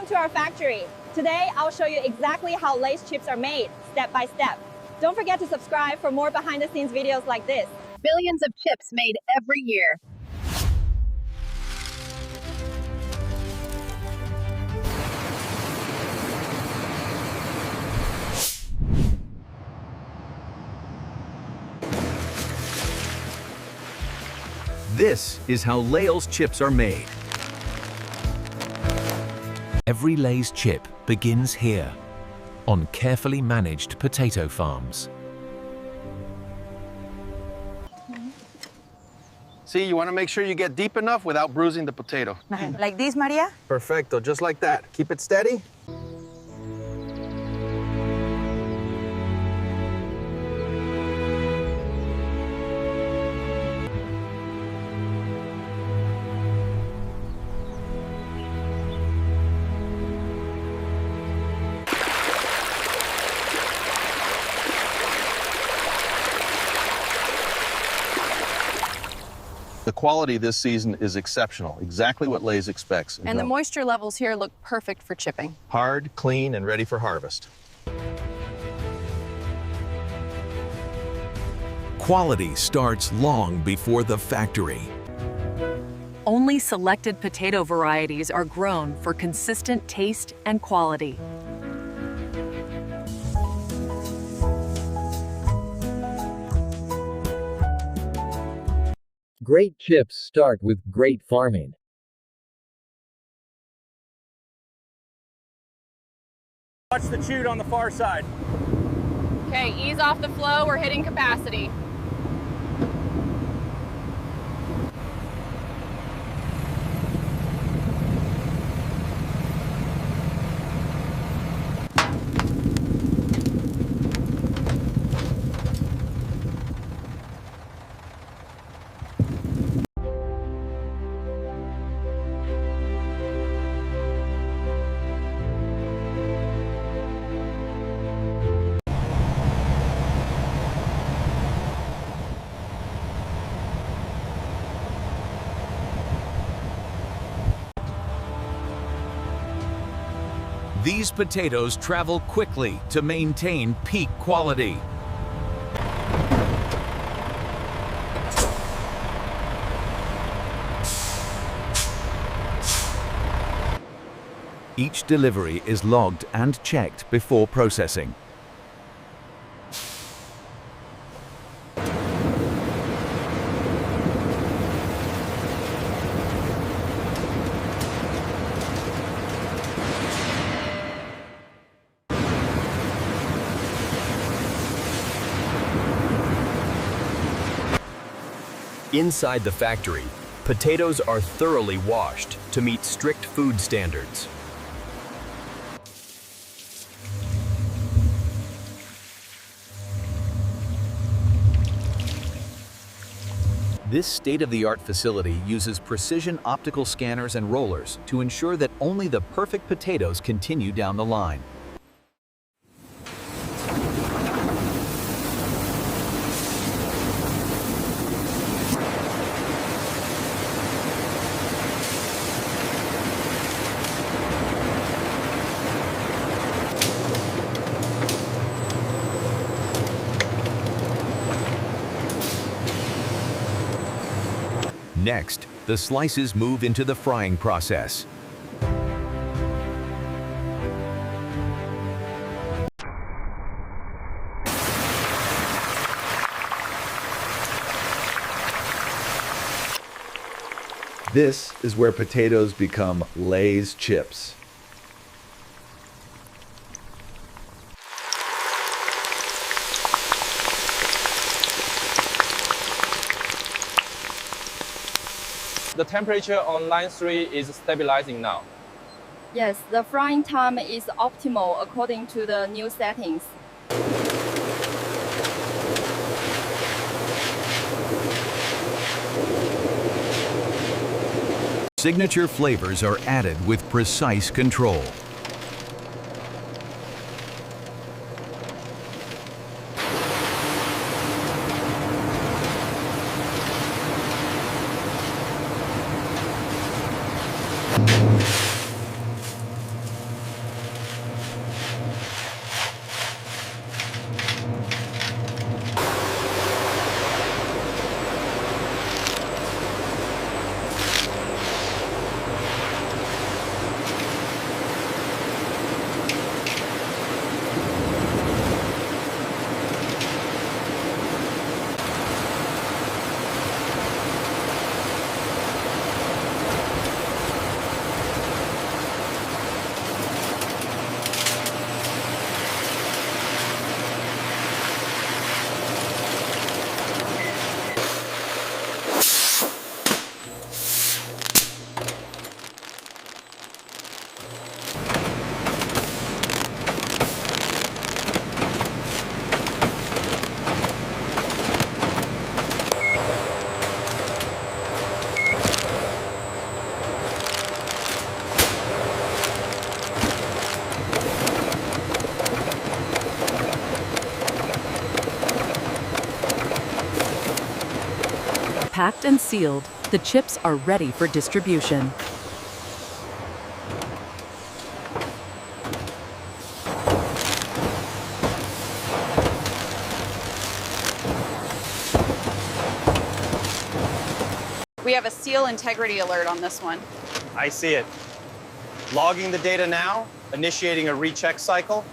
to our factory. Today, I'll show you exactly how Lay's chips are made, step by step. Don't forget to subscribe for more behind-the-scenes videos like this. Billions of chips made every year. This is how Lay's chips are made. Every Lay's chip begins here, on carefully managed potato farms. See, you want to make sure you get deep enough without bruising the potato. Like this, Maria? Perfecto, just like that. Keep it steady. The quality this season is exceptional, exactly what Lay's expects. And the moisture levels here look perfect for chipping. Hard, clean, and ready for harvest. Quality starts long before the factory. Only selected potato varieties are grown for consistent taste and quality. Great chips start with great farming. Watch the chute on the far side. Okay, ease off the flow, we're hitting capacity. These potatoes travel quickly to maintain peak quality. Each delivery is logged and checked before processing. Inside the factory, potatoes are thoroughly washed to meet strict food standards. This state-of-the-art facility uses precision optical scanners and rollers to ensure that only the perfect potatoes continue down the line. Next, the slices move into the frying process. This is where potatoes become Lay's chips. The temperature on line 3 is stabilizing now. Yes, the frying time is optimal according to the new settings. Signature flavors are added with precise control. packed and sealed, the chips are ready for distribution. We have a seal integrity alert on this one. I see it. Logging the data now, initiating a recheck cycle.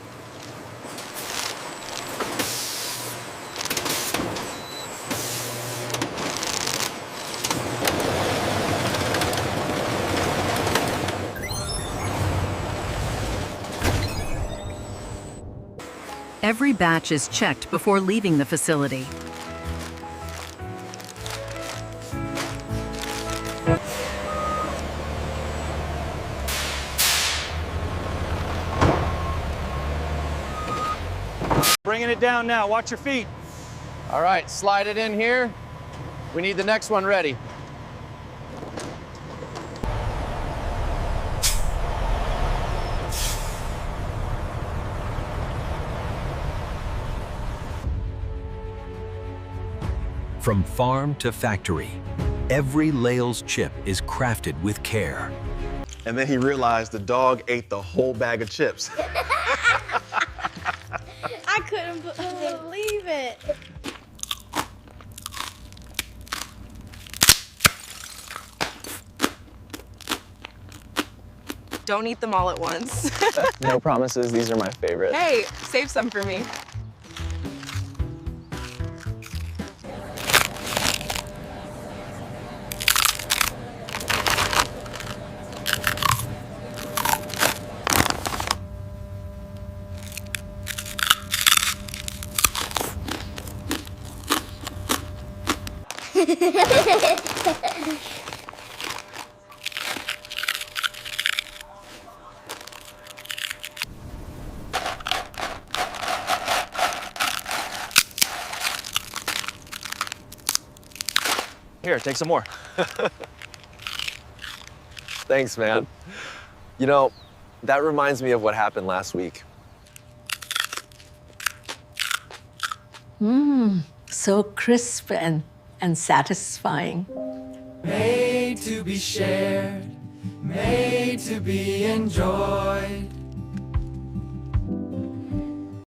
Every batch is checked before leaving the facility. Bringing it down now, watch your feet. All right, slide it in here. We need the next one ready. From farm to factory, every Lay's chip is crafted with care. And then he realized the dog ate the whole bag of chips. I couldn't believe it. Don't eat them all at once. No promises, these are my favorite. Hey, save some for me. Here, take some more. Thanks, man. You know, that reminds me of what happened last week. So crisp and satisfying. Made to be shared, made to be enjoyed.